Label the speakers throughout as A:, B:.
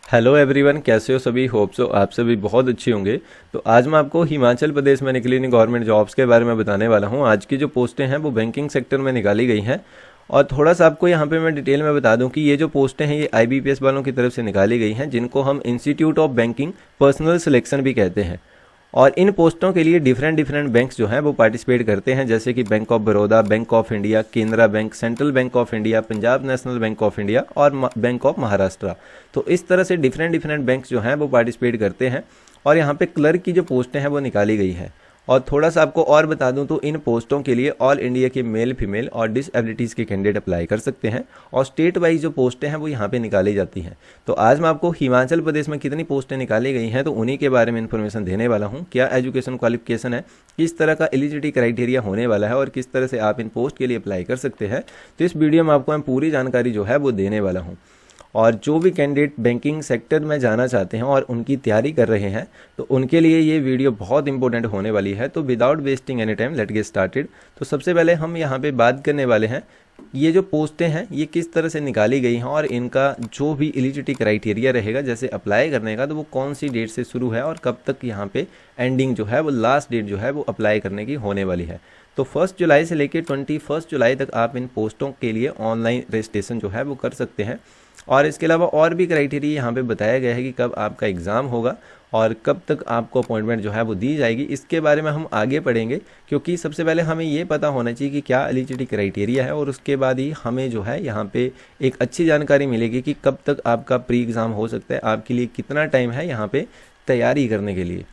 A: Hello everyone, कैसे हो सभी। होप सो आप सभी बहुत अच्छे होंगे। तो आज मैं आपको हिमाचल प्रदेश में निकली गवर्नमेंट जॉब्स के बारे में बताने वाला हूं। आज की जो पोस्टें हैं वो बैंकिंग सेक्टर में निकाली गई हैं। और थोड़ा सा आपको यहाँ पे मैं डिटेल में बता दूं कि ये जो पोस्टें हैं ये आईबीपीएस वालों की तरफ से निकाली गई हैं, जिनको हम institute of banking personal selection भी कहते हैं। और इन पोस्टों के लिए डिफरेंट डिफरेंट बैंक्स जो हैं वो पार्टिसिपेट करते हैं, जैसे कि bank of Baroda, bank of India, Canara bank, central bank of India, Punjab national bank of India और बैंक ऑफ महाराष्ट्र। तो इस तरह से डिफरेंट डिफरेंट बैंक्स जो हैं वो पार्टिसिपेट करते हैं। और यहाँ पे क्लर्क की जो पोस्टें हैं वो निकाली गई हैं। और थोड़ा सा आपको और बता दूं तो इन पोस्टों के लिए ऑल इंडिया के मेल फीमेल और डिसएबिलिटीज़ के कैंडिडेट अप्लाई कर सकते हैं। और स्टेट वाइज जो पोस्टें हैं वो यहाँ पे निकाली जाती हैं। तो आज मैं आपको हिमाचल प्रदेश में कितनी पोस्टें निकाली गई हैं तो उन्हीं के बारे में इन्फॉर्मेशन देने वाला हूँ। क्या एजुकेशन क्वालिफिकेशन है, किस तरह का एलिजिबिलिटी क्राइटेरिया होने वाला है और किस तरह से आप इन पोस्ट के लिए अप्लाई कर सकते हैं। तो इस वीडियो में आपको मैं पूरी जानकारी जो है वो देने वाला हूँ। और जो भी कैंडिडेट बैंकिंग सेक्टर में जाना चाहते हैं और उनकी तैयारी कर रहे हैं तो उनके लिए ये वीडियो बहुत इंपॉर्टेंट होने वाली है। तो without wasting any time let get started. तो सबसे पहले हम यहाँ पे बात करने वाले हैं ये जो पोस्टें हैं ये किस तरह से निकाली गई हैं और इनका जो भी एलिजिबिलिटी क्राइटेरिया रहेगा जैसे अप्लाई करने का, तो वो कौन सी डेट से शुरू है और कब तक यहाँ पे एंडिंग जो है वो लास्ट डेट जो है वो अप्लाई करने की होने वाली है। तो 1 जुलाई से लेकर 21 जुलाई तक आप इन पोस्टों के लिए ऑनलाइन रजिस्ट्रेशन जो है वो कर सकते हैं। और इसके अलावा और भी क्राइटेरिया यहाँ पे बताया गया है कि कब आपका एग्ज़ाम होगा और कब तक आपको अपॉइंटमेंट जो है वो दी जाएगी। इसके बारे में हम आगे पढ़ेंगे, क्योंकि सबसे पहले हमें ये पता होना चाहिए कि क्या एलिजिबिलिटी क्राइटेरिया है और उसके बाद ही हमें जो है यहाँ पे एक अच्छी जानकारी मिलेगी कि कब तक आपका प्री एग्ज़ाम हो सकता है, आपके लिए कितना टाइम है यहाँ पे तैयारी करने के लिए।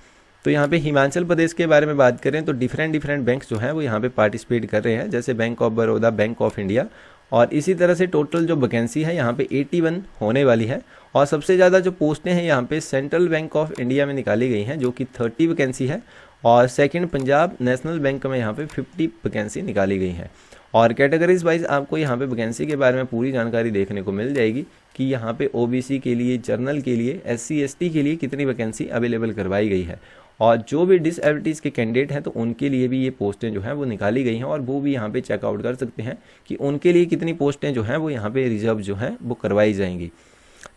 A: तो यहाँ पे हिमाचल प्रदेश के बारे में बात करें तो डिफरेंट डिफरेंट बैंक्स जो हैं वो यहाँ पे पार्टिसिपेट कर रहे हैं, जैसे bank of Baroda, bank of India. और इसी तरह से टोटल जो वैकेंसी है यहाँ पे 81 होने वाली है। और सबसे ज़्यादा जो पोस्टें हैं यहाँ पे सेंट्रल बैंक ऑफ इंडिया में निकाली गई हैं, जो कि 30 वैकेंसी है। और सेकंड पंजाब नेशनल बैंक में यहाँ पे 50 वैकेंसी निकाली गई है। और कैटेगरीज वाइज आपको यहाँ पे वैकेंसी के बारे में पूरी जानकारी देखने को मिल जाएगी कि यहाँ पे ओबीसी के लिए, जर्नल के लिए, एससी एसटी के लिए कितनी वैकेंसी अवेलेबल करवाई गई है। और जो भी डिसएबिलिटीज़ के कैंडिडेट हैं तो उनके लिए भी ये पोस्टें जो हैं वो निकाली गई हैं और वो भी यहाँ पे चेकआउट कर सकते हैं कि उनके लिए कितनी पोस्टें जो हैं वो यहाँ पे रिजर्व जो हैं वो करवाई जाएंगी।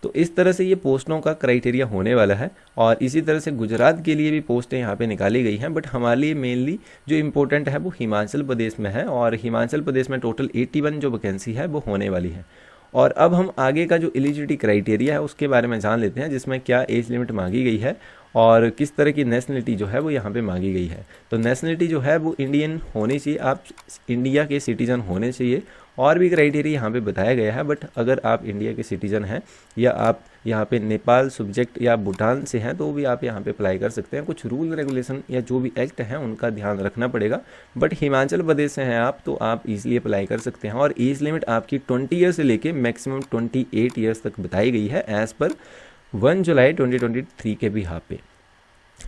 A: तो इस तरह से ये पोस्टों का क्राइटेरिया होने वाला है। और इसी तरह से गुजरात के लिए भी पोस्टें यहाँ पे निकाली गई हैं, बट हमारे लिए मेनली जो इम्पोर्टेंट है वो हिमाचल प्रदेश में है। और हिमाचल प्रदेश में टोटल 81 जो वैकेंसी है वो होने वाली है। और अब हम आगे का जो एलिजिबिलिटी क्राइटेरिया है उसके बारे में जान लेते हैं, जिसमें क्या एज लिमिट मांगी गई है और किस तरह की नेशनलिटी जो है वो यहाँ पे मांगी गई है। तो नेशनलिटी जो है वो इंडियन होनी चाहिए, आप इंडिया के सिटीज़न होने चाहिए। और भी क्राइटेरिया यहाँ पे बताया गया है, बट अगर आप इंडिया के सिटीज़न हैं या आप यहाँ पे नेपाल सब्जेक्ट या भूटान से हैं तो भी आप यहाँ पे अप्लाई कर सकते हैं। कुछ रूल रेगुलेशन या जो भी एक्ट हैं उनका ध्यान रखना पड़ेगा, बट हिमाचल प्रदेश से हैं आप तो आप इजीली अप्लाई कर सकते हैं। और एज लिमिट आपकी 20 ईयर से लेके मैक्सिमम 28 ईयर्स तक बताई गई है एज़ पर 1 जुलाई 2023 के भी यहाँ पे।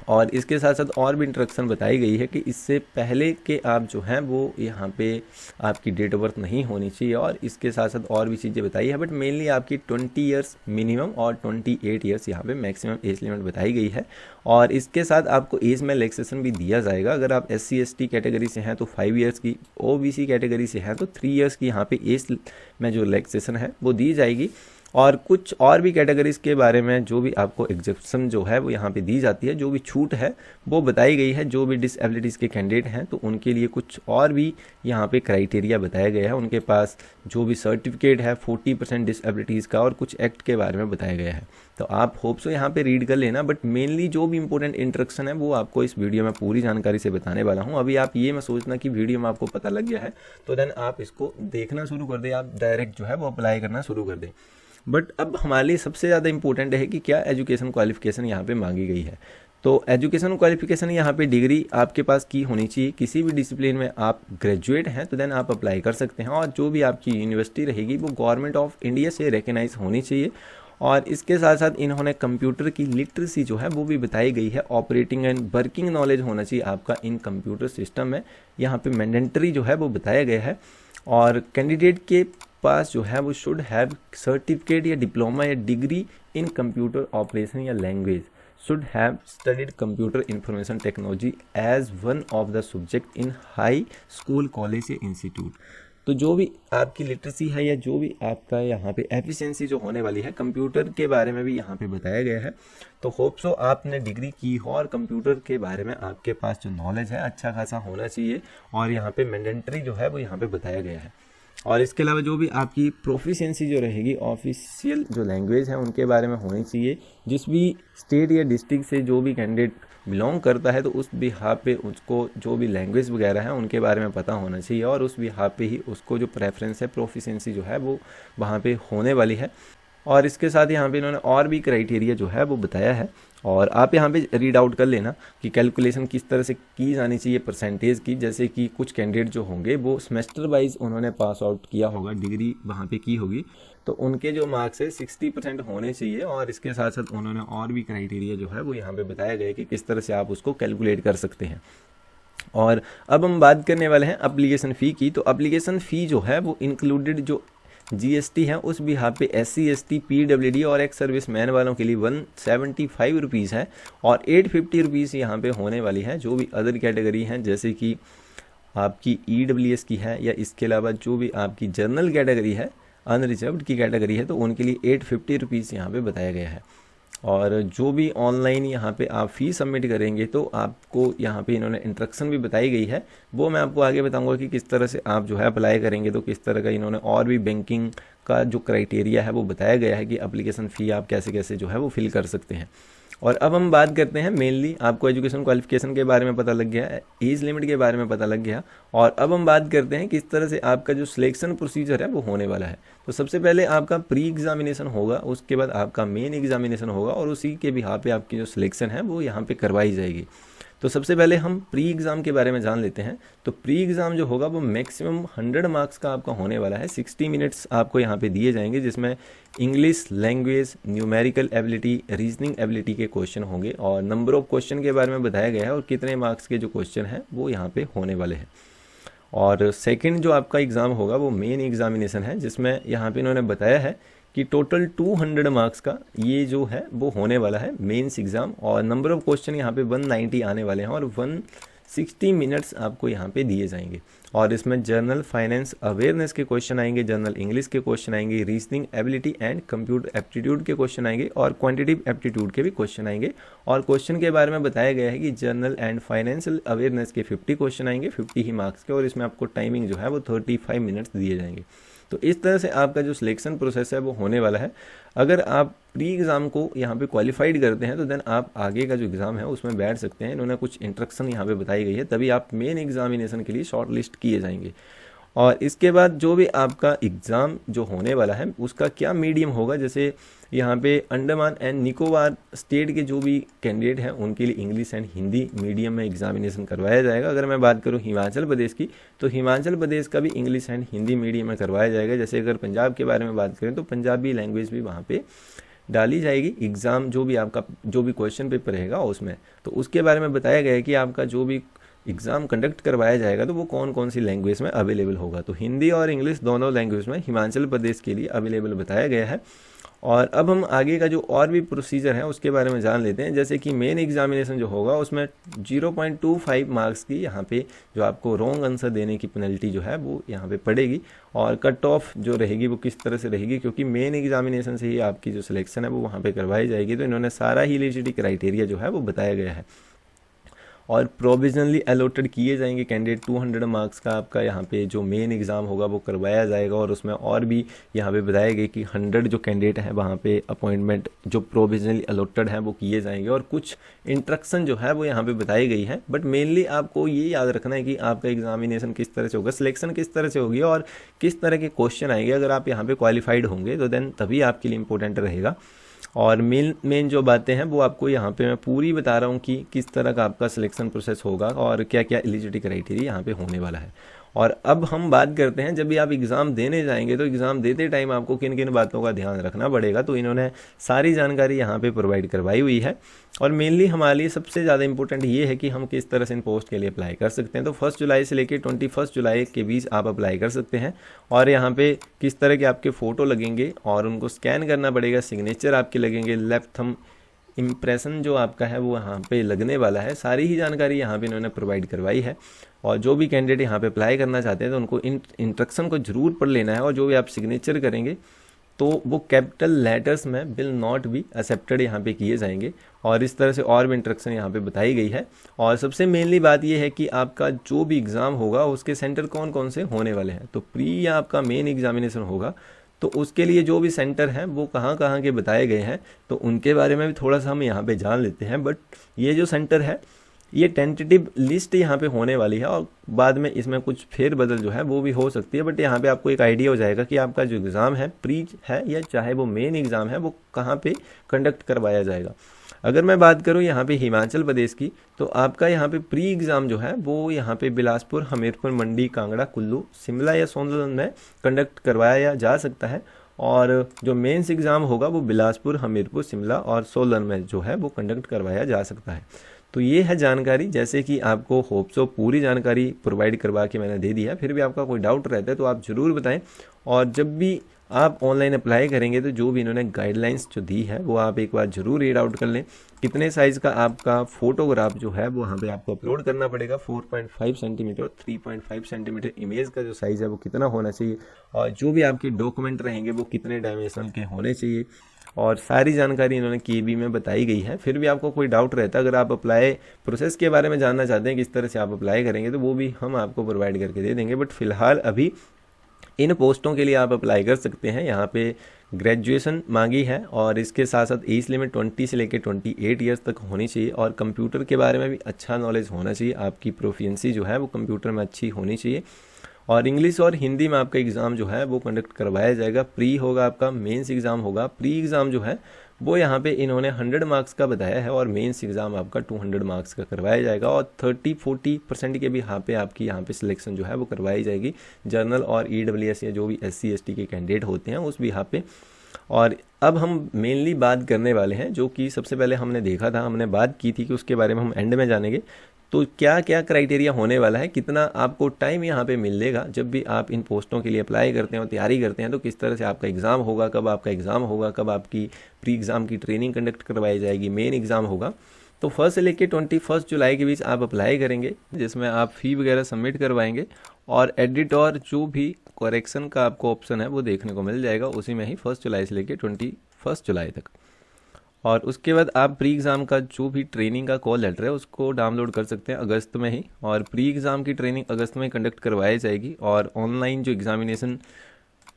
A: और इसके साथ साथ और भी इंस्ट्रक्शन बताई गई है कि इससे पहले के आप जो हैं वो यहाँ पे आपकी डेट ऑफ बर्थ नहीं होनी चाहिए। और इसके साथ साथ और भी चीज़ें बताई है, बट मेनली आपकी 20 ईयर्स मिनिमम और 28 ईयर्स यहाँ पे मैक्सिमम एज लिमिट बताई गई है। और इसके साथ आपको एज में रिलैक्सेशन भी दिया जाएगा। अगर आप SC ST कैटेगरी से हैं तो 5 ईयर्स की, OBC कैटेगरी से हैं तो 3 ईयर्स की यहाँ पे एज में जो रिलैक्सेशन है वो दी जाएगी। और कुछ और भी कैटेगरीज के बारे में जो भी आपको एग्जेप्शन जो है वो यहाँ पे दी जाती है, जो भी छूट है वो बताई गई है। जो भी डिसएबिलिटीज़ के कैंडिडेट हैं तो उनके लिए कुछ और भी यहाँ पे क्राइटेरिया बताया गया है। उनके पास जो भी सर्टिफिकेट है 40% डिसएबिलिटीज़ का और कुछ एक्ट के बारे में बताया गया है। तो आप होप सो यहाँ पे रीड कर लेना, बट मेनली जो भी इंपॉर्टेंट इंस्ट्रक्शन है वो आपको इस वीडियो में पूरी जानकारी से बताने वाला हूँ। अभी आप ये मत सोचना कि वीडियो में आपको पता लग गया है तो देन आप इसको देखना शुरू कर दें, आप डायरेक्ट जो है वो अप्लाई करना शुरू कर दें। बट अब हमारे लिए सबसे ज़्यादा इंपॉर्टेंट है कि क्या एजुकेशन क्वालिफिकेशन यहाँ पे मांगी गई है। तो एजुकेशन क्वालिफिकेशन यहाँ पे डिग्री आपके पास की होनी चाहिए। किसी भी डिसिप्लिन में आप ग्रेजुएट हैं तो देन आप अप्लाई कर सकते हैं। और जो भी आपकी यूनिवर्सिटी रहेगी वो गवर्नमेंट ऑफ इंडिया से रिकगनाइज होनी चाहिए। और इसके साथ साथ इन्होंने कंप्यूटर की लिटरेसी जो है वो भी बताई गई है। ऑपरेटिंग एंड वर्किंग नॉलेज होना चाहिए आपका इन कंप्यूटर सिस्टम में, यहाँ पे मैंडेटरी जो है वो बताया गया है। और कैंडिडेट के पास जो है वो शुड हैव सर्टिफिकेट या डिप्लोमा या डिग्री इन कंप्यूटर ऑपरेशन या language, should have studied computer information technology as one of the subject in high school, college या इंस्टीट्यूट। तो जो भी आपकी लिटरेसी है या जो भी आपका यहाँ पे एफिशिएंसी जो होने वाली है, कंप्यूटर के बारे में भी यहाँ पे बताया गया है। तो होप सो आपने डिग्री की हो और कंप्यूटर के बारे में आपके पास जो नॉलेज है अच्छा खासा होना चाहिए, और यहाँ पे मैंडेटरी जो है वो यहाँ पे बताया गया है। और इसके अलावा जो भी आपकी प्रोफिशिएंसी जो रहेगी ऑफिशियल जो लैंग्वेज है उनके बारे में होनी चाहिए। जिस भी स्टेट या डिस्ट्रिक्ट से जो भी कैंडिडेट बिलोंग करता है तो उस बिहाफ पे उसको जो भी लैंग्वेज वगैरह है उनके बारे में पता होना चाहिए, और उस बिहाफ पे ही उसको जो प्रेफरेंस है, प्रोफिशिएंसी जो है वो वहाँ पे होने वाली है। और इसके साथ यहाँ पे इन्होंने और भी क्राइटेरिया जो है वो बताया है, और आप यहाँ पे रीड आउट कर लेना कि कैलकुलेशन किस तरह से की जानी चाहिए परसेंटेज की। जैसे कि कुछ कैंडिडेट जो होंगे वो सेमेस्टर वाइज उन्होंने पास आउट किया होगा, डिग्री वहाँ पे की होगी, तो उनके जो मार्क्स है 60% होने चाहिए। और इसके साथ साथ उन्होंने और भी क्राइटेरिया जो है वो यहाँ पे बताया गया कि किस तरह से आप उसको कैलकुलेट कर सकते हैं। और अब हम बात करने वाले हैं एप्लीकेशन फ़ी की। तो एप्लीकेशन फ़ी जो है वो इंक्लूडेड जो जीएसटी है उस बिहार पे SC ST PWD और एक्स सर्विस मैन वालों के लिए 175 रुपीज़ है, और 850 रुपीज़ यहाँ पे होने वाली है। जो भी अदर कैटेगरी हैं जैसे कि आपकी EWS की है, या इसके अलावा जो भी आपकी जनरल कैटेगरी है, अनरिजर्व्ड की कैटेगरी है, तो उनके लिए 850 रुपीज़ यहाँ पे बताया गया है। और जो भी ऑनलाइन यहाँ पे आप फ़ी सबमिट करेंगे तो आपको यहाँ पे इन्होंने इंस्ट्रक्शन भी बताई गई है, वो मैं आपको आगे बताऊंगा कि किस तरह से आप जो है अप्लाई करेंगे। तो किस तरह का इन्होंने और भी बैंकिंग का जो क्राइटेरिया है वो बताया गया है कि एप्लीकेशन फ़ी आप कैसे कैसे जो है वो फिल कर सकते हैं। और अब हम बात करते हैं, मेनली आपको एजुकेशन क्वालिफिकेशन के बारे में पता लग गया, एज लिमिट के बारे में पता लग गया, और अब हम बात करते हैं किस तरह से आपका जो सिलेक्शन प्रोसीजर है वो होने वाला है। तो सबसे पहले आपका प्री एग्जामिनेशन होगा, उसके बाद आपका मेन एग्जामिनेशन होगा, और उसी के बिहाफ पे आपकी जो सिलेक्शन है वो यहाँ पे करवाई जाएगी। तो सबसे पहले हम प्री एग्ज़ाम के बारे में जान लेते हैं। तो प्री एग्ज़ाम जो होगा वो मैक्सिमम 100 मार्क्स का आपका होने वाला है। 60 मिनट्स आपको यहाँ पे दिए जाएंगे, जिसमें English language, numerical ability, reasoning ability के क्वेश्चन होंगे, और नंबर ऑफ क्वेश्चन के बारे में बताया गया है और कितने मार्क्स के जो क्वेश्चन हैं वो यहाँ पे होने वाले हैं। और सेकेंड जो आपका एग्ज़ाम होगा वो मेन एग्जामिनेशन है, जिसमें यहाँ पे इन्होंने बताया है कि टोटल 200 मार्क्स का ये जो है वो होने वाला है मेंस एग्ज़ाम, और नंबर ऑफ क्वेश्चन यहाँ पे 190 आने वाले हैं, और 160 मिनट्स आपको यहाँ पे दिए जाएंगे। और इसमें जर्नल फाइनेंस अवेयरनेस के क्वेश्चन आएंगे, जर्नल इंग्लिश के क्वेश्चन आएंगे, reasoning ability and computer aptitude के क्वेश्चन आएंगे, और क्वांटिटेटिव एप्टीट्यूड के भी क्वेश्चन आएंगे। और क्वेश्चन के बारे में बताया गया है कि जर्नल एंड फाइनेंशियल अवेयरनेस के 50 क्वेश्चन आएंगे, 50 ही मार्क्स के, और इसमें आपको टाइमिंग जो है वो 35 मिनट्स दिए जाएंगे। तो इस तरह से आपका जो सिलेक्शन प्रोसेस है वो होने वाला है। अगर आप प्री एग्ज़ाम को यहाँ पे क्वालिफाइड करते हैं तो देन आप आगे का जो एग्ज़ाम है उसमें बैठ सकते हैं। इन्होंने कुछ इंस्ट्रक्शन यहाँ पे बताई गई है, तभी आप मेन एग्जामिनेशन के लिए शॉर्ट लिस्ट किए जाएंगे। और इसके बाद जो भी आपका एग्ज़ाम जो होने वाला है उसका क्या मीडियम होगा, जैसे यहाँ पे अंडमान एंड निकोबार स्टेट के जो भी कैंडिडेट हैं उनके लिए इंग्लिश एंड हिंदी मीडियम में एग्जामिनेशन करवाया जाएगा। अगर मैं बात करूँ हिमाचल प्रदेश की, तो हिमाचल प्रदेश का भी इंग्लिश एंड हिंदी मीडियम में करवाया जाएगा। जैसे अगर पंजाब के बारे में बात करें तो पंजाबी लैंग्वेज भी वहाँ पे डाली जाएगी। एग्ज़ाम जो भी आपका जो भी क्वेश्चन पेपर रहेगा उसमें, तो उसके बारे में बताया गया है कि आपका जो भी एग्ज़ाम कंडक्ट करवाया जाएगा तो वो कौन कौन सी लैंग्वेज में अवेलेबल होगा। तो हिंदी और इंग्लिश दोनों लैंग्वेज में हिमाचल प्रदेश के लिए अवेलेबल बताया गया है। और अब हम आगे का जो और भी प्रोसीजर है उसके बारे में जान लेते हैं। जैसे कि मेन एग्जामिनेशन जो होगा उसमें 0.25 मार्क्स की यहाँ पे जो आपको रॉन्ग आंसर देने की पेनल्टी जो है वो यहाँ पे पड़ेगी, और कट ऑफ जो रहेगी वो किस तरह से रहेगी, क्योंकि मेन एग्जामिनेशन से ही आपकी जो सिलेक्शन है वो वहाँ पे करवाई जाएगी। तो इन्होंने सारा ही एलिजिबिलिटी क्राइटेरिया जो है वो बताया गया है। और प्रोविजनली अलॉटेड किए जाएंगे कैंडिडेट 200 मार्क्स का आपका यहाँ पे जो मेन एग्ज़ाम होगा वो करवाया जाएगा। और उसमें और भी यहाँ पे बताया गया कि 100 जो कैंडिडेट हैं वहाँ पे अपॉइंटमेंट जो प्रोविजनली अलॉटेड हैं वो किए जाएंगे, और कुछ इंस्ट्रक्शन जो है वो यहाँ पे बताई गई है। बट मेनली आपको ये याद रखना है कि आपका एग्जामिनेशन किस तरह से होगा, सिलेक्शन किस तरह से होगी, और किस तरह के क्वेश्चन आएंगे। अगर आप यहाँ पे क्वालिफाइड होंगे तो देन तभी आपके लिए इंपॉर्टेंट रहेगा। और मेन जो बातें हैं वो आपको यहाँ पे मैं पूरी बता रहा हूँ कि किस तरह का आपका सिलेक्शन प्रोसेस होगा और क्या क्या एलिजिबिलिटी क्राइटेरिया यहाँ पे होने वाला है। और अब हम बात करते हैं, जब भी आप एग्ज़ाम देने जाएंगे तो एग्ज़ाम देते टाइम आपको किन किन बातों का ध्यान रखना पड़ेगा। तो इन्होंने सारी जानकारी यहाँ पे प्रोवाइड करवाई हुई है। और मेनली हमारे लिए सबसे ज़्यादा इंपॉर्टेंट ये है कि हम किस तरह से इन पोस्ट के लिए अप्लाई कर सकते हैं। तो 1 जुलाई से लेकर 21 जुलाई के बीच आप अप्लाई कर सकते हैं। और यहाँ पे किस तरह के आपके फ़ोटो लगेंगे और उनको स्कैन करना पड़ेगा, सिग्नेचर आपके लगेंगे, लेफ्ट थंब इम्प्रेशन जो आपका है वो यहाँ पे लगने वाला है, सारी ही जानकारी यहाँ पे इन्होंने प्रोवाइड करवाई है। और जो भी कैंडिडेट यहाँ पे अप्लाई करना चाहते हैं तो उनको इंस्ट्रक्शन को जरूर पढ़ लेना है, और जो भी आप सिग्नेचर करेंगे तो वो कैपिटल लेटर्स में विल नॉट बी एक्सेप्टेड यहाँ पे किए जाएंगे। और इस तरह से और भी इंस्ट्रक्शन यहाँ पे बताई गई है। और सबसे मेनली बात ये है कि आपका जो भी एग्ज़ाम होगा उसके सेंटर कौन कौन से होने वाले हैं। तो प्री या आपका मेन एग्जामिनेशन होगा तो उसके लिए जो भी सेंटर हैं वो कहाँ कहाँ के बताए गए हैं, तो उनके बारे में भी थोड़ा सा हम यहाँ पे जान लेते हैं। बट ये जो सेंटर है ये टेंटेटिव लिस्ट यहाँ पे होने वाली है, और बाद में इसमें कुछ फेरबदल जो है वो भी हो सकती है। बट यहाँ पे आपको एक आइडिया हो जाएगा कि आपका जो एग्ज़ाम है प्री है या चाहे वो मेन एग्ज़ाम है वो कहाँ पे कंडक्ट करवाया जाएगा। अगर मैं बात करूँ यहाँ पे हिमाचल प्रदेश की, तो आपका यहाँ पे प्री एग्ज़ाम जो है वो यहाँ पे बिलासपुर, हमीरपुर, मंडी, कांगड़ा, कुल्लू, शिमला या सोलन में कंडक्ट करवाया जा सकता है। और जो मेंस एग्ज़ाम होगा वो बिलासपुर, हमीरपुर, शिमला और सोलन में जो है वो कंडक्ट करवाया जा सकता है। तो ये है जानकारी, जैसे कि आपको होप सो पूरी जानकारी प्रोवाइड करवा के मैंने दे दी है। फिर भी आपका कोई डाउट रहता है तो आप ज़रूर बताएं। और जब भी आप ऑनलाइन अप्लाई करेंगे तो जो भी इन्होंने गाइडलाइंस जो दी है वो आप एक बार ज़रूर रीड आउट कर लें। कितने साइज़ का आपका फ़ोटोग्राफ जो है वो यहाँ पे आपको अपलोड करना पड़ेगा, 4.5 सेंटीमीटर, 3.5 सेंटीमीटर इमेज का जो साइज़ है वो कितना होना चाहिए, और जो भी आपके डॉक्यूमेंट रहेंगे वो कितने डायमेंशन के होने चाहिए, और सारी जानकारी इन्होंने केबी में बताई गई है। फिर भी आपको कोई डाउट रहता है, अगर आप अप्लाई प्रोसेस के बारे में जानना चाहते हैं किस तरह से आप अप्लाई करेंगे, तो वो भी हम आपको प्रोवाइड करके दे देंगे। बट फिलहाल अभी इन पोस्टों के लिए आप अप्लाई कर सकते हैं। यहाँ पे ग्रेजुएशन मांगी है, और इसके साथ साथ एज लिमिट 20 से लेकर 28 ईयर्स तक होनी चाहिए, और कंप्यूटर के बारे में भी अच्छा नॉलेज होना चाहिए। आपकी प्रोफिशिएंसी जो है वो कंप्यूटर में अच्छी होनी चाहिए। और इंग्लिश और हिंदी में आपका एग्ज़ाम जो है वो कंडक्ट करवाया जाएगा। प्री होगा आपका, मेंस एग्ज़ाम होगा। प्री एग्ज़ाम जो है वो यहाँ पे इन्होंने 100 मार्क्स का बताया है, और मेंस एग्ज़ाम आपका 200 मार्क्स का करवाया जाएगा। और 30-40% के भी यहाँ पे सिलेक्शन जो है वो करवाई जाएगी। जर्नल और EWS या जो भी SC ST के कैंडिडेट होते हैं उस भी यहाँ पे। और अब हम मेनली बात करने वाले हैं, जो कि सबसे पहले हमने देखा था, हमने बात की थी कि उसके बारे में हम एंड में जानेंगे। तो क्या क्या क्राइटेरिया होने वाला है, कितना आपको टाइम यहाँ पे मिलेगा जब भी आप इन पोस्टों के लिए अप्लाई करते हैं और तैयारी करते हैं, तो किस तरह से आपका एग्ज़ाम होगा, कब आपका एग्ज़ाम होगा, कब आपकी प्री एग्ज़ाम की ट्रेनिंग कंडक्ट करवाई जाएगी, मेन एग्ज़ाम होगा। तो 1 से लेकर 21 जुलाई के बीच आप अप्लाई करेंगे, जिसमें आप फ़ी वगैरह सबमिट करवाएंगे, और एडिट और जो भी करेक्शन का आपको ऑप्शन है वो देखने को मिल जाएगा उसी में ही 1 जुलाई से लेकर 21 जुलाई तक। और उसके बाद आप प्री एग्ज़ाम का जो भी ट्रेनिंग का कॉल लेटर है उसको डाउनलोड कर सकते हैं अगस्त में ही। और प्री एग्ज़ाम की ट्रेनिंग अगस्त में कंडक्ट करवाई जाएगी, और ऑनलाइन जो एग्ज़ामिनेशन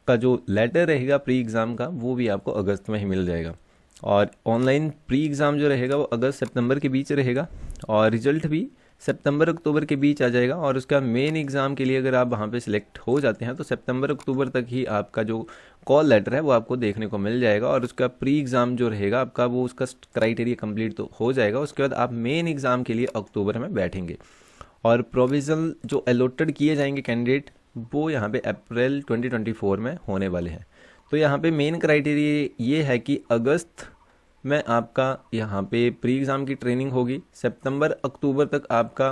A: का जो लेटर रहेगा प्री एग्ज़ाम का वो भी आपको अगस्त में ही मिल जाएगा। और ऑनलाइन प्री एग्ज़ाम जो रहेगा वो अगस्त सितंबर के बीच रहेगा, और रिजल्ट भी सितंबर अक्टूबर के बीच आ जाएगा। और उसका मेन एग्ज़ाम के लिए अगर आप वहाँ पे सिलेक्ट हो जाते हैं तो सितंबर अक्टूबर तक ही आपका जो कॉल लेटर है वो आपको देखने को मिल जाएगा। और उसका प्री एग्ज़ाम जो रहेगा आपका वो उसका क्राइटेरिया कंप्लीट तो हो जाएगा। उसके बाद आप मेन एग्ज़ाम के लिए अक्टूबर में बैठेंगे, और प्रोविज़नल जो अलॉटेड किए जाएंगे कैंडिडेट वो यहाँ पे अप्रैल 2024 में होने वाले हैं। तो यहाँ पे मेन क्राइटेरिया ये है कि अगस्त में आपका यहाँ पे प्री एग्ज़ाम की ट्रेनिंग होगी, सितंबर अक्टूबर तक आपका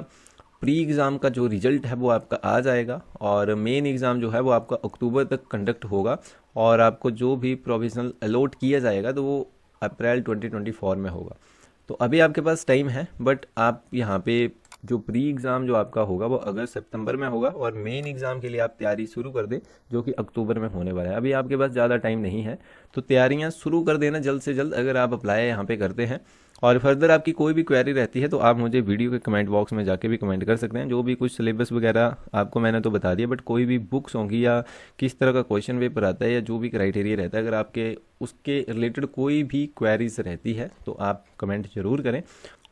A: प्री एग्ज़ाम का जो रिजल्ट है वो आपका आ जाएगा, और मेन एग्ज़ाम जो है वो आपका अक्टूबर तक कंडक्ट होगा, और आपको जो भी प्रोविज़नल अलॉट किया जाएगा तो वो अप्रैल 2024 में होगा। तो अभी आपके पास टाइम है, बट आप यहाँ पे जो प्री एग्ज़ाम जो आपका होगा वो अगस्त सितंबर में होगा, और मेन एग्ज़ाम के लिए आप तैयारी शुरू कर दें जो कि अक्टूबर में होने वाला है। अभी आपके पास ज़्यादा टाइम नहीं है, तो तैयारियां शुरू कर देना जल्द से जल्द अगर आप अप्लाई यहाँ पे करते हैं। और फर्दर आपकी कोई भी क्वेरी रहती है तो आप मुझे वीडियो के कमेंट बॉक्स में जाके भी कमेंट कर सकते हैं। जो भी कुछ सिलेबस वगैरह आपको मैंने तो बता दिया, बट कोई भी बुक्स होंगी या किस तरह का क्वेश्चन पेपर आता है या जो भी क्राइटेरिया रहता है, अगर आपके उसके रिलेटेड कोई भी क्वेरीज रहती है तो आप कमेंट जरूर करें।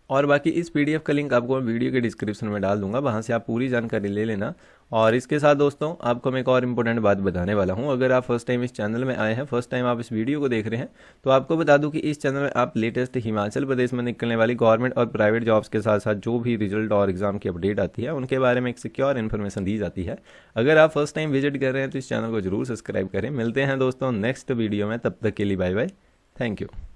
A: और बाकी इस PDF का लिंक आपको मैं वीडियो के डिस्क्रिप्शन में डाल दूंगा, वहाँ से आप पूरी जानकारी ले लेना। और इसके साथ दोस्तों आपको मैं एक और इम्पोर्टेंट बात बताने वाला हूँ। अगर आप फर्स्ट टाइम इस चैनल में आए हैं, फर्स्ट टाइम आप इस वीडियो को देख रहे हैं, तो आपको बता दूं कि इस चैनल में आप लेटेस्ट हिमाचल प्रदेश में निकलने वाली गवर्नमेंट और प्राइवेट जॉब्स के साथ साथ जो भी रिजल्ट और एग्जाम की अपडेट आती है उनके बारे में एक सिक्योर इन्फॉर्मेशन दी जाती है। अगर आप फर्स्ट टाइम विजिट कर रहे हैं तो इस चैनल को जरूर सब्सक्राइब करें। मिलते हैं दोस्तों नेक्स्ट वीडियो में, तब तक के लिए बाय बाय, थैंक यू।